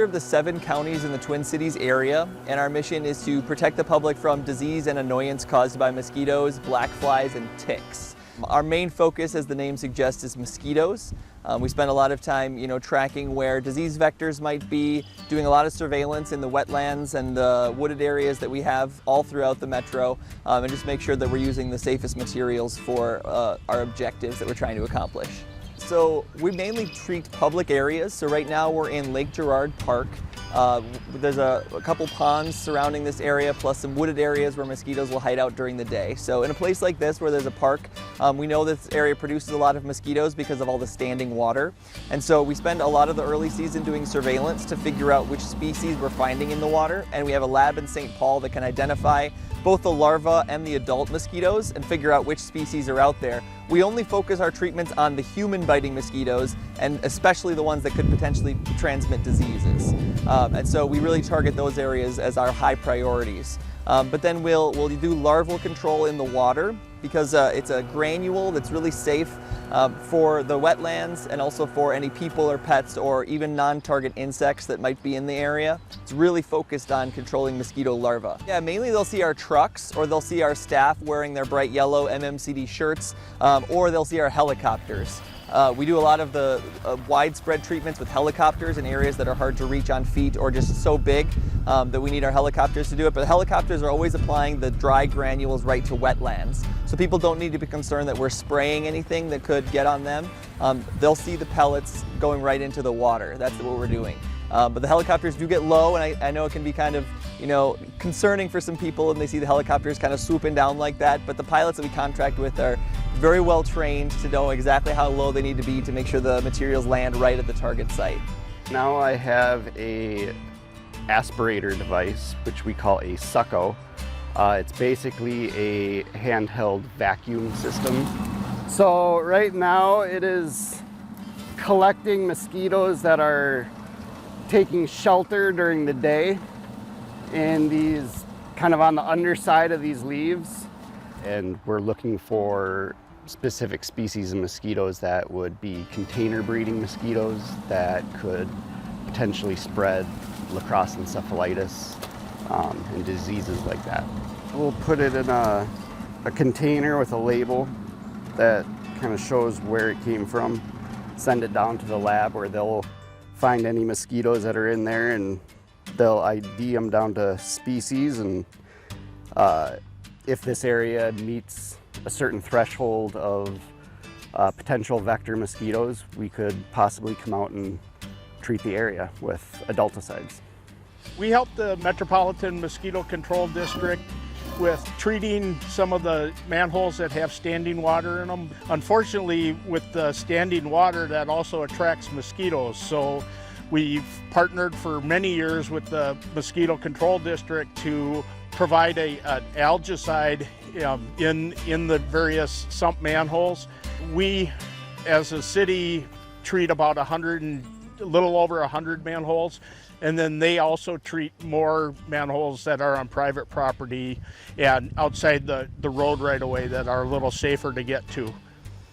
serve the 7 counties in the Twin Cities area, and our mission is to protect the public from disease and annoyance caused by mosquitoes, black flies, and ticks. Our main focus, as the name suggests, is mosquitoes. We spend a lot of time, tracking where disease vectors might be, doing a lot of surveillance in the wetlands and the wooded areas that we have all throughout the metro, and just make sure that we're using the safest materials for our objectives that we're trying to accomplish. So we mainly treat public areas. So right now we're in Lake Girard Park. There's a couple ponds surrounding this area, plus some wooded areas where mosquitoes will hide out during the day. So in a place like this where there's a park, we know this area produces a lot of mosquitoes because of all the standing water. And so we spend a lot of the early season doing surveillance to figure out which species we're finding in the water. And we have a lab in St. Paul that can identify both the larvae and the adult mosquitoes and figure out which species are out there. We only focus our treatments on the human-biting mosquitoes, and especially the ones that could potentially transmit diseases. And so we really target those areas as our high priorities. But then we'll do larval control in the water because it's a granule that's really safe for the wetlands and also for any people or pets or even non-target insects that might be in the area. It's really focused on controlling mosquito larvae. Yeah, mainly they'll see our trucks or they'll see our staff wearing their bright yellow MMCD shirts, or they'll see our helicopters. We do a lot of the widespread treatments with helicopters in areas that are hard to reach on feet or just so big that we need our helicopters to do it. But the helicopters are always applying the dry granules right to wetlands. So people don't need to be concerned that we're spraying anything that could get on them. They'll see the pellets going right into the water. That's what we're doing. But the helicopters do get low, and I know it can be kind of, concerning for some people when they see the helicopters kind of swooping down like that. But the pilots that we contract with are very well trained to know exactly how low they need to be to make sure the materials land right at the target site. Now I have a aspirator device, which we call a succo. It's basically a handheld vacuum system. So right now it is collecting mosquitoes that are taking shelter during the day in these kind of on the underside of these leaves. And we're looking for specific species of mosquitoes that would be container breeding mosquitoes that could potentially spread lacrosse encephalitis and diseases like that. We'll put it in a container with a label that kind of shows where it came from, send it down to the lab where they'll find any mosquitoes that are in there and they'll ID them down to species, and if this area meets a certain threshold of potential vector mosquitoes, we could possibly come out and treat the area with adulticides. We help the Metropolitan Mosquito Control District with treating some of the manholes that have standing water in them. Unfortunately, with the standing water, that also attracts mosquitoes. So we've partnered for many years with the Mosquito Control District to provide an algicide in the various sump manholes. We, as a city, treat about a little over 100 manholes, and then they also treat more manholes that are on private property and outside the road right away that are a little safer to get to.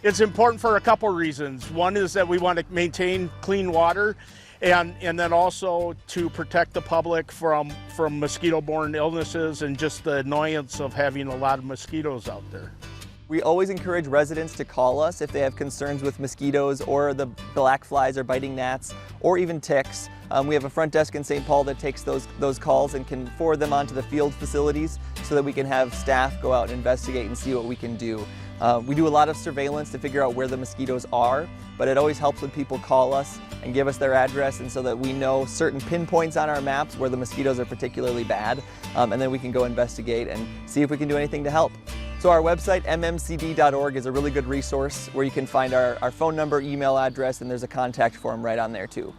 It's important for a couple reasons. One is that we want to maintain clean water, and then also to protect the public from mosquito-borne illnesses and just the annoyance of having a lot of mosquitoes out there. We always encourage residents to call us if they have concerns with mosquitoes or the black flies or biting gnats or even ticks. We have a front desk in St. Paul that takes those calls and can forward them onto the field facilities so that we can have staff go out and investigate and see what we can do. We do a lot of surveillance to figure out where the mosquitoes are, but it always helps when people call us and give us their address, and so that we know certain pinpoints on our maps where the mosquitoes are particularly bad, and then we can go investigate and see if we can do anything to help. So our website, mmcd.org, is a really good resource where you can find our phone number, email address, and there's a contact form right on there too.